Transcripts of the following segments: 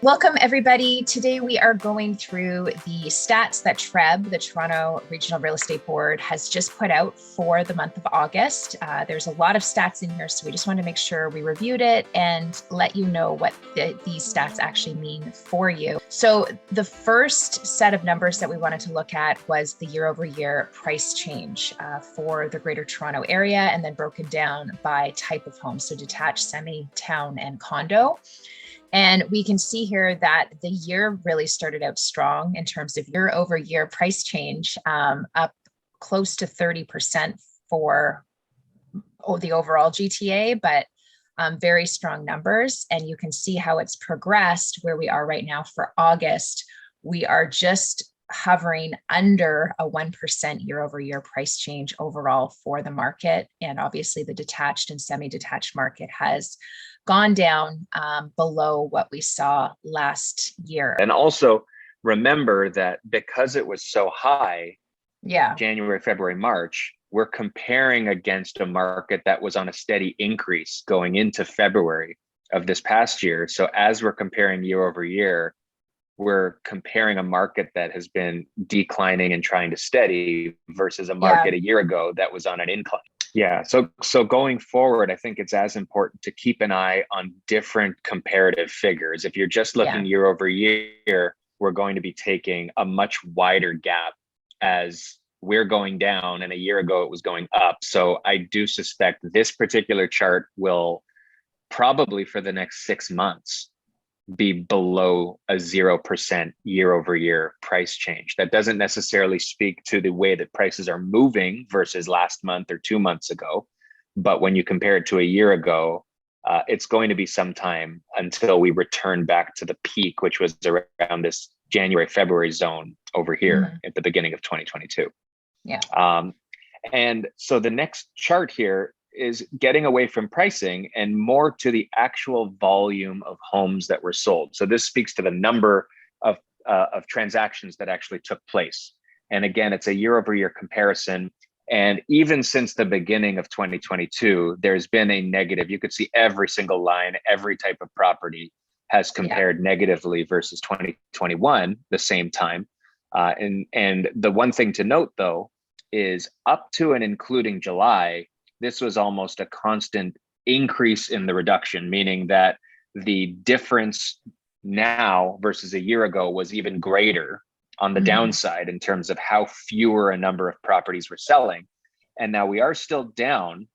Welcome, everybody. Today we are going through the stats that TREB, the Toronto Regional Real Estate Board, has just put out for the month of August. There's a lot of stats in here, so we just wanted to make sure we reviewed it and let you know what these stats actually mean for you. So the first set of numbers that we wanted to look at was the year-over-year price change for the Greater Toronto Area, and then broken down by type of home, so detached, semi, town, and condo. And we can see here that the year really started out strong in terms of year over year price change, up close to 30% for the overall GTA, but very strong numbers. And you can see how it's progressed where we are right now for August. We are just hovering under a 1% year over year price change overall for the market. And obviously the detached and semi-detached market has gone down below what we saw last year. And also remember that because it was so high, January, February, March, we're comparing against a market that was on a steady increase going into February of this past year. So as we're comparing year over year, we're comparing a market that has been declining and trying to steady versus a market a year ago that was on an incline. Yeah. So going forward, I think it's as important to keep an eye on different comparative figures. If you're just looking year over year, we're going to be taking a much wider gap as we're going down, and a year ago it was going up. So I do suspect this particular chart will probably for the next 6 months be below a 0% year over year price change. That doesn't necessarily speak to the way that prices are moving versus last month or 2 months ago. But when you compare it to a year ago, it's going to be some time until we return back to the peak, which was around this January, February zone over here at the beginning of 2022. And so the next chart here is getting away from pricing and more to the actual volume of homes that were sold. So this speaks to the number of transactions that actually took place. And again, it's a year over year comparison. And even since the beginning of 2022, there's been a negative. You could see every single line, every type of property has compared negatively versus 2021, the same time. And the one thing to note, though, is up to and including July, this was almost a constant increase in the reduction, meaning that the difference now versus a year ago was even greater on the downside in terms of how fewer a number of properties were selling. And now we are still down.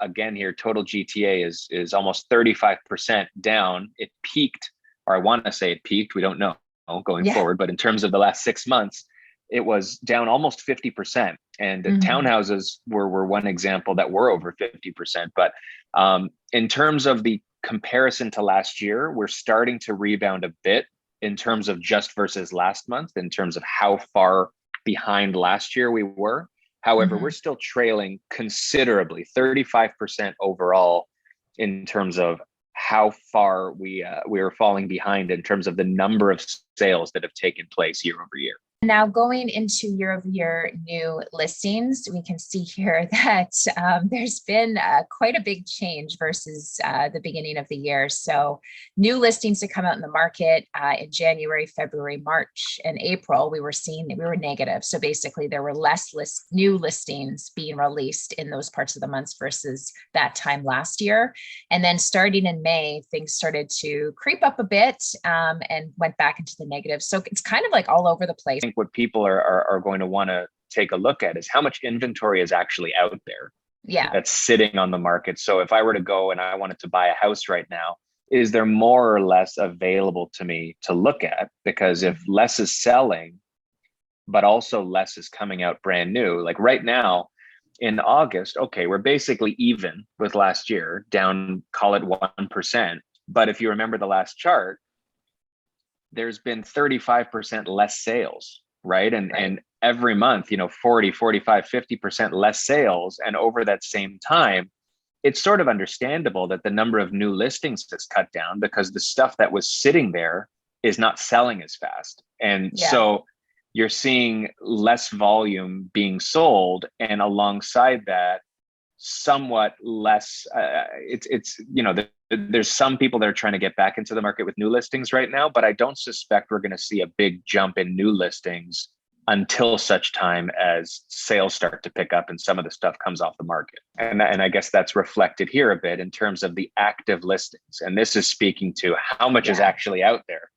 Again, here, total GTA is almost 35% down. It peaked, or I want to say it peaked. We don't know going forward, but in terms of the last 6 months, it was down almost 50%. And the townhouses were one example that were over 50%. But in terms of the comparison to last year, we're starting to rebound a bit in terms of just versus last month, in terms of how far behind last year we were. However, we're still trailing considerably, 35% overall in terms of how far we are falling behind in terms of the number of sales that have taken place year over year. Now, going into year-over-year new listings, we can see here that there's been quite a big change versus the beginning of the year. So new listings to come out in the market in January, February, March, and April, we were negative. So basically there were less new listings being released in those parts of the months versus that time last year. And then starting in May, things started to creep up a bit and went back into the negative. So it's kind of like all over the place. What people are going to want to take a look at is how much inventory is actually out there that's sitting on the market. So if I were to go and I wanted to buy a house right now, is there more or less available to me to look at? Because if less is selling, but also less is coming out brand new, like right now in August, okay, we're basically even with last year, down, call it 1%. But if you remember the last chart, there's been 35% less sales, right? And every month, 40, 45, 50% less sales. And over that same time, it's sort of understandable that the number of new listings has cut down because the stuff that was sitting there is not selling as fast. And so you're seeing less volume being sold. And alongside that, somewhat less, there's some people that are trying to get back into the market with new listings right now, but I don't suspect we're going to see a big jump in new listings until such time as sales start to pick up and some of the stuff comes off the market. And I guess that's reflected here a bit in terms of the active listings. And this is speaking to how much is actually out there.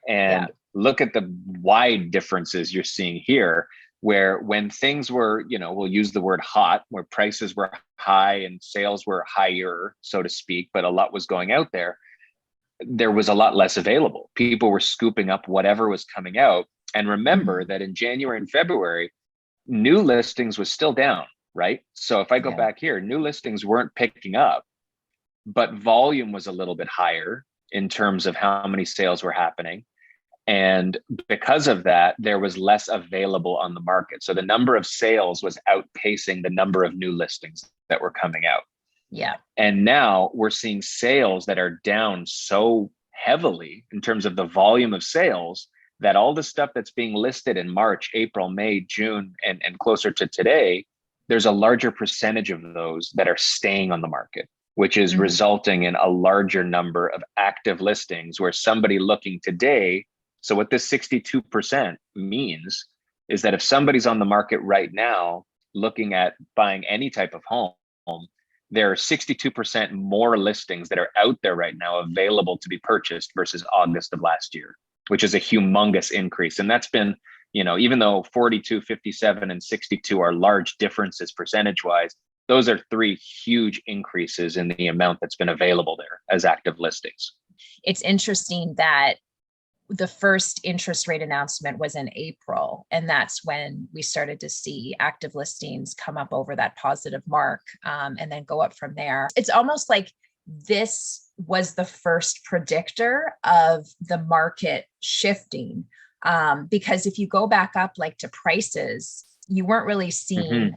And look at the wide differences you're seeing here, where when things were, we'll use the word hot, where prices were high and sales were higher, so to speak, but a lot was going out there, there was a lot less available. People were scooping up whatever was coming out. And remember that in January and February, new listings was still down, right? So if I go back here, new listings weren't picking up, but volume was a little bit higher in terms of how many sales were happening. And because of that, there was less available on the market. So the number of sales was outpacing the number of new listings that were coming out. Yeah. And now we're seeing sales that are down so heavily in terms of the volume of sales that all the stuff that's being listed in March, April, May, June, and closer to today, there's a larger percentage of those that are staying on the market, which is resulting in a larger number of active listings where somebody looking today. So what this 62% means is that if somebody's on the market right now looking at buying any type of home, there are 62% more listings that are out there right now available to be purchased versus August of last year, which is a humongous increase. And that's been, even though 42, 57, and 62 are large differences percentage-wise, those are three huge increases in the amount that's been available there as active listings. It's interesting that the first interest rate announcement was in April, and that's when we started to see active listings come up over that positive mark, and then go up from there. It's almost like this was the first predictor of the market shifting, because if you go back up like to prices, you weren't really seeing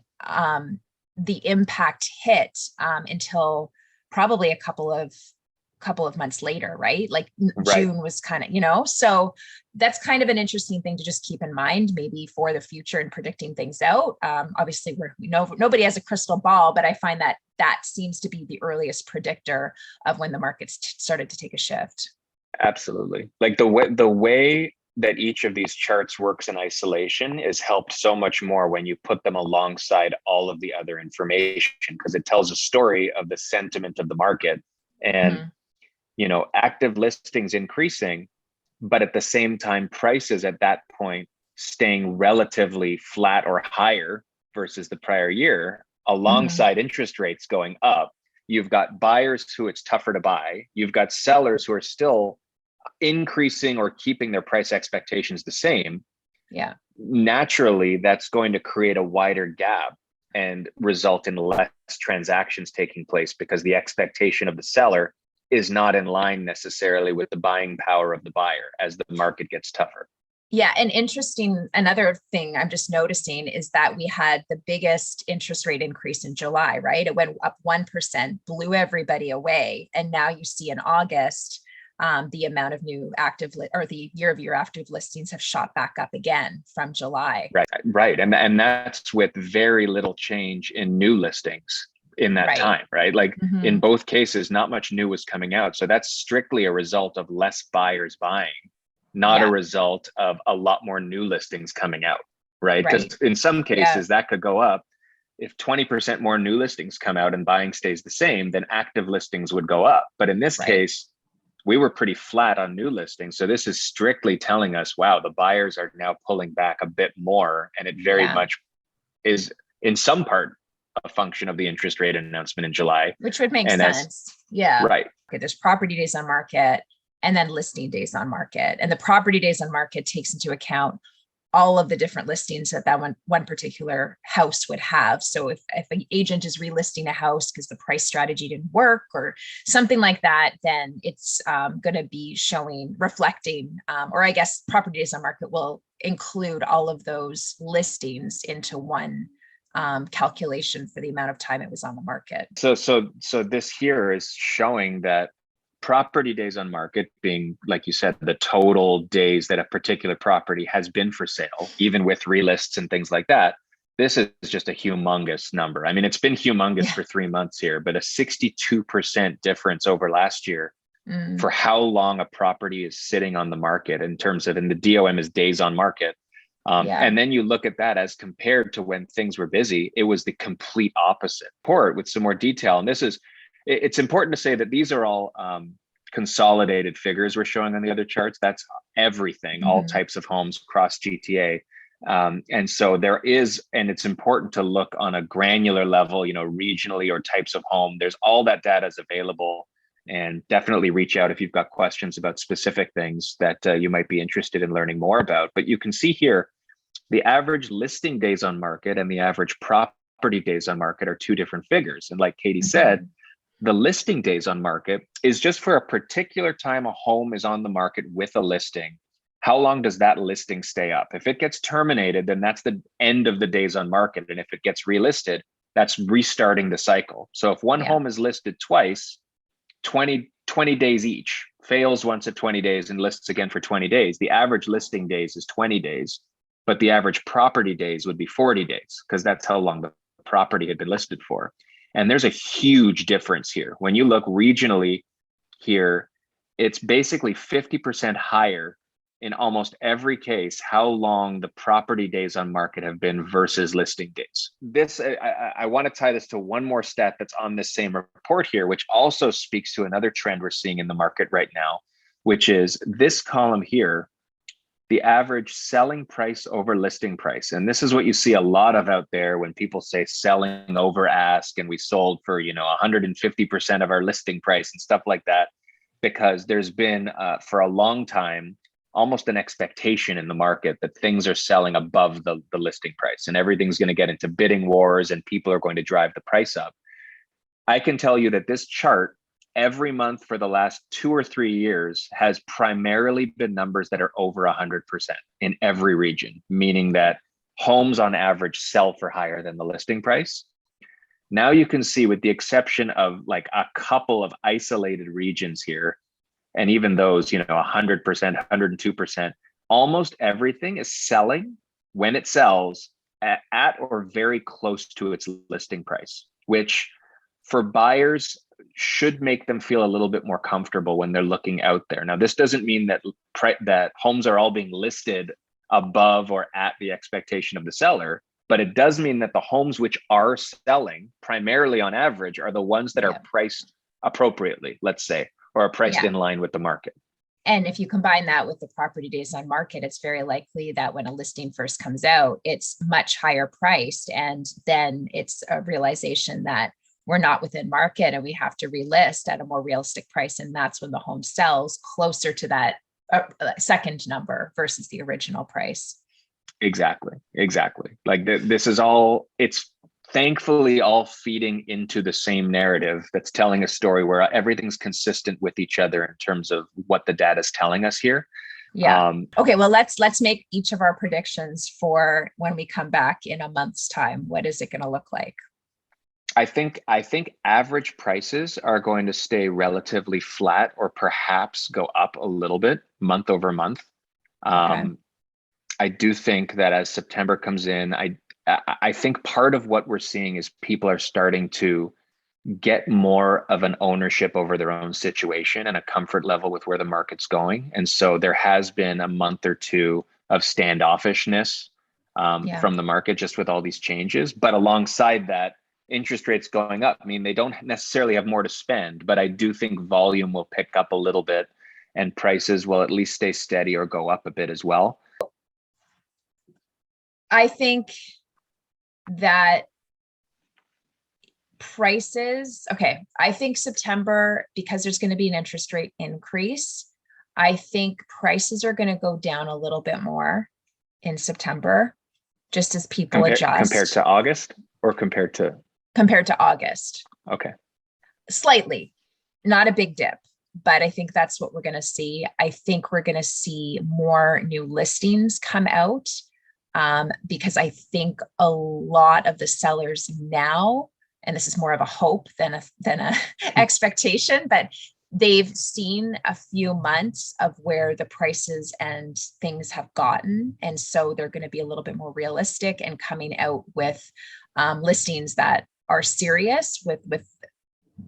the impact hit until probably a couple of months later, right? Like June was kind of, so that's kind of an interesting thing to just keep in mind, maybe for the future and predicting things out. Obviously nobody has a crystal ball, but I find that seems to be the earliest predictor of when the markets started to take a shift. Absolutely. Like the way that each of these charts works in isolation is helped so much more when you put them alongside all of the other information, because it tells a story of the sentiment of the market. And active listings increasing, but at the same time, prices at that point staying relatively flat or higher versus the prior year, alongside interest rates going up. You've got buyers who it's tougher to buy. You've got sellers who are still increasing or keeping their price expectations the same. Yeah. Naturally, that's going to create a wider gap and result in less transactions taking place, because the expectation of the seller is not in line necessarily with the buying power of the buyer as the market gets tougher. Yeah. And interesting, another thing I'm just noticing is that we had the biggest interest rate increase in July, right? It went up 1%, blew everybody away. And now you see in August, the amount of new active or the year-over-year active listings have shot back up again from July. Right. And that's with very little change in new listings in that time, right? Like in both cases, not much new was coming out. So that's strictly a result of less buyers buying, not a result of a lot more new listings coming out, right? Because in some cases that could go up. If 20% more new listings come out and buying stays the same, then active listings would go up. But in this case, we were pretty flat on new listings. So this is strictly telling us, wow, the buyers are now pulling back a bit more. And it very much is in some part a function of the interest rate announcement in July. Which would make sense. Okay, there's property days on market and then listing days on market. And the property days on market takes into account all of the different listings that one particular house would have. So if an agent is relisting a house because the price strategy didn't work or something like that, then it's going to be reflecting, or I guess property days on market will include all of those listings into one calculation for the amount of time it was on the market. So this here is showing that property days on market, being, like you said, the total days that a particular property has been for sale, even with relists and things like that, This is just a humongous number. I mean, it's been humongous Yeah. for 3 months here, but a 62% difference over last year Mm, for how long a property is sitting on the market in terms of, in the DOM is days on market. yeah. And then you look at that as compared to when things were busy, it was the complete opposite. Report with some more detail. And this is, it's important to say that these are all consolidated figures we're showing on the other charts. That's everything, all Mhm. types of homes across GTA. And so there is, and it's important to look on a granular level, regionally or types of home. There's all that data is available, and definitely reach out if you've got questions about specific things that you might be interested in learning more about. But you can see here, the average listing days on market and the average property days on market are two different figures. And like Katie said, Mhm. the listing days on market is just for a particular time a home is on the market with a listing. How long does that listing stay up? If it gets terminated, then that's the end of the days on market. And if it gets relisted, that's restarting the cycle. So if one Yeah. home is listed twice, 20 days each, fails once at 20 days and lists again for 20 days, the average listing days is 20 days, but the average property days would be 40 days because that's how long the property had been listed for. And there's a huge difference here. When you look regionally here, it's basically 50% higher in almost every case how long the property days on market have been versus listing days. This, I want to tie this to one more stat that's on this same report here, which also speaks to another trend we're seeing in the market right now, which is this column here, the average selling price over listing price. And this is what you see a lot of out there when people say selling over ask and we sold for 150% of our listing price and stuff like that, because there's been for a long time almost an expectation in the market that things are selling above the listing price and everything's going to get into bidding wars and people are going to drive the price up. I can tell you that this chart every month for the last 2 or 3 years has primarily been numbers that are over 100% in every region, meaning that homes on average sell for higher than the listing price. Now you can see, with the exception of like a couple of isolated regions here, and even those, 100%, 102%, almost everything is selling when it sells at or very close to its listing price, which for buyers should make them feel a little bit more comfortable when they're looking out there. Now, this doesn't mean that homes are all being listed above or at the expectation of the seller, but it does mean that the homes which are selling primarily on average are the ones that are priced appropriately, let's say, or are priced in line with the market. And if you combine that with the property days on market, it's very likely that when a listing first comes out, it's much higher priced. And then it's a realization that we're not within market and we have to relist at a more realistic price. And that's when the home sells closer to that second number versus the original price. Exactly. Like this is all, it's thankfully all feeding into the same narrative that's telling a story where everything's consistent with each other in terms of what the data is telling us here. Yeah. Okay. Well, let's make each of our predictions for when we come back in a month's time. What is it going to look like? I think average prices are going to stay relatively flat or perhaps go up a little bit month over month. Okay. I do think that as September comes in, I think part of what we're seeing is people are starting to get more of an ownership over their own situation and a comfort level with where the market's going. And so there has been a month or two of standoffishness from the market just with all these changes. But alongside that, interest rates going up, I mean, they don't necessarily have more to spend, but I do think volume will pick up a little bit and prices will at least stay steady or go up a bit as well. I think that prices, okay, I think September, because there's going to be an interest rate increase, I think prices are going to go down a little bit more in September, just as people adjust. Compared to August or compared to August. Okay. Slightly, not a big dip, but I think that's what we're going to see. I think we're going to see more new listings come out because I think a lot of the sellers now, and this is more of a hope than a expectation, but they've seen a few months of where the prices and things have gotten. And so they're going to be a little bit more realistic and coming out with listings that are serious with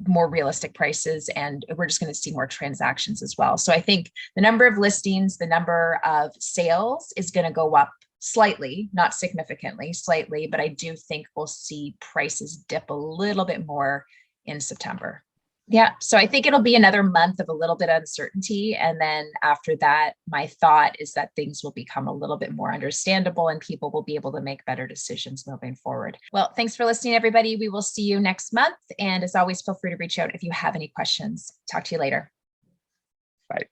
more realistic prices. And we're just going to see more transactions as well. So I think the number of listings, the number of sales is going to go up slightly, not significantly, slightly, but I do think we'll see prices dip a little bit more in September. Yeah, so I think it'll be another month of a little bit of uncertainty. And then after that, my thought is that things will become a little bit more understandable and people will be able to make better decisions moving forward. Well, thanks for listening, everybody. We will see you next month. And as always, feel free to reach out if you have any questions. Talk to you later. Bye.